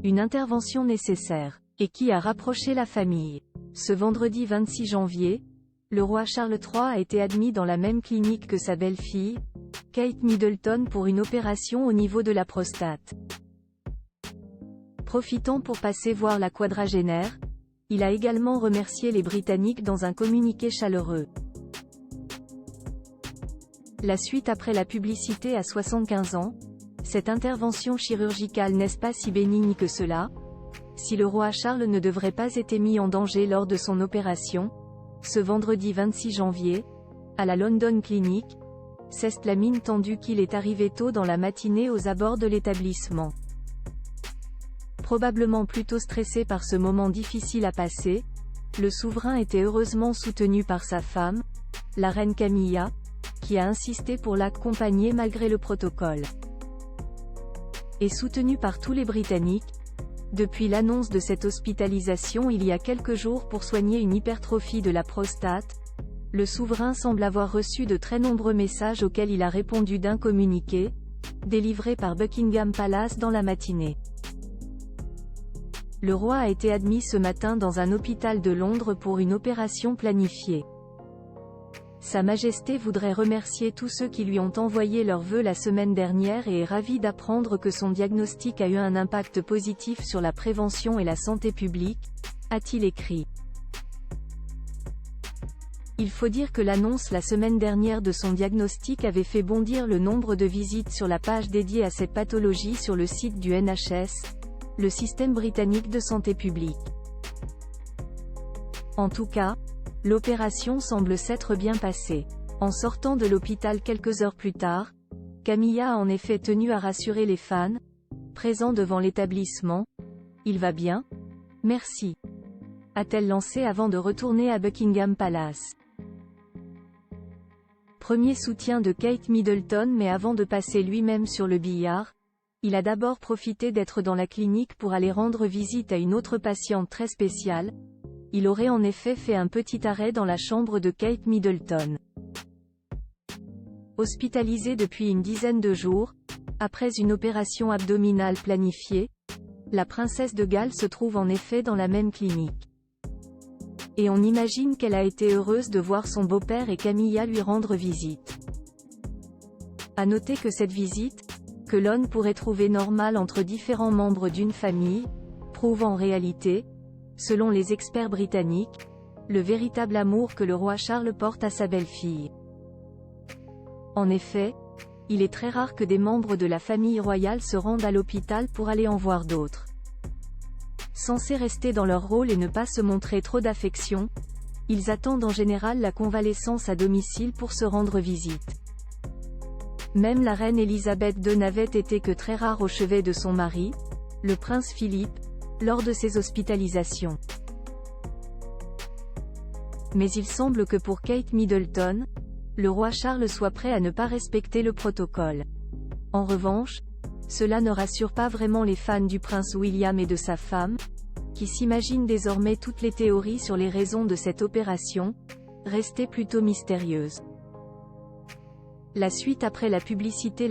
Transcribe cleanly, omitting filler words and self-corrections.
Une intervention nécessaire, et qui a rapproché la famille. Ce vendredi 26 janvier, le roi Charles III a été admis dans la même clinique que sa belle-fille, Kate Middleton, pour une opération au niveau de la prostate. Profitant pour passer voir la quadragénaire, il a également remercié les Britanniques dans un communiqué chaleureux. La suite après la publicité à 75 ans, cette intervention chirurgicale n'est-ce pas si bénigne que cela? Si le roi Charles ne devrait pas être mis en danger lors de son opération, ce vendredi 26 janvier, à la London Clinic, c'est la mine tendue qu'il est arrivé tôt dans la matinée aux abords de l'établissement. Probablement plutôt stressé par ce moment difficile à passer, le souverain était heureusement soutenu par sa femme, la reine Camilla, qui a insisté pour l'accompagner malgré le protocole. Et soutenu par tous les Britanniques, depuis l'annonce de cette hospitalisation il y a quelques jours pour soigner une hypertrophie de la prostate, le souverain semble avoir reçu de très nombreux messages auxquels il a répondu d'un communiqué, délivré par Buckingham Palace dans la matinée. Le roi a été admis ce matin dans un hôpital de Londres pour une opération planifiée. Sa Majesté voudrait remercier tous ceux qui lui ont envoyé leurs vœux la semaine dernière et est ravie d'apprendre que son diagnostic a eu un impact positif sur la prévention et la santé publique, a-t-il écrit. Il faut dire que l'annonce la semaine dernière de son diagnostic avait fait bondir le nombre de visites sur la page dédiée à cette pathologie sur le site du NHS, le système britannique de santé publique. En tout cas, l'opération semble s'être bien passée. En sortant de l'hôpital quelques heures plus tard, Camilla a en effet tenu à rassurer les fans, présents devant l'établissement. « Il va bien? Merci », a-t-elle lancé avant de retourner à Buckingham Palace. Premier soutien de Kate Middleton, mais avant de passer lui-même sur le billard, il a d'abord profité d'être dans la clinique pour aller rendre visite à une autre patiente très spéciale. Il aurait en effet fait un petit arrêt dans la chambre de Kate Middleton. Hospitalisée depuis une dizaine de jours, après une opération abdominale planifiée, la princesse de Galles se trouve en effet dans la même clinique. Et on imagine qu'elle a été heureuse de voir son beau-père et Camilla lui rendre visite. À noter que cette visite, que l'on pourrait trouver normale entre différents membres d'une famille, prouve en réalité, selon les experts britanniques, le véritable amour que le roi Charles porte à sa belle-fille. En effet, il est très rare que des membres de la famille royale se rendent à l'hôpital pour aller en voir d'autres. Censés rester dans leur rôle et ne pas se montrer trop d'affection, ils attendent en général la convalescence à domicile pour se rendre visite. Même la reine Elisabeth II n'avait été que très rare au chevet de son mari, le prince Philippe, lors de ses hospitalisations. Mais il semble que pour Kate Middleton, le roi Charles soit prêt à ne pas respecter le protocole. En revanche, cela ne rassure pas vraiment les fans du prince William et de sa femme, qui s'imaginent désormais toutes les théories sur les raisons de cette opération, restées plutôt mystérieuses. La suite après la publicité.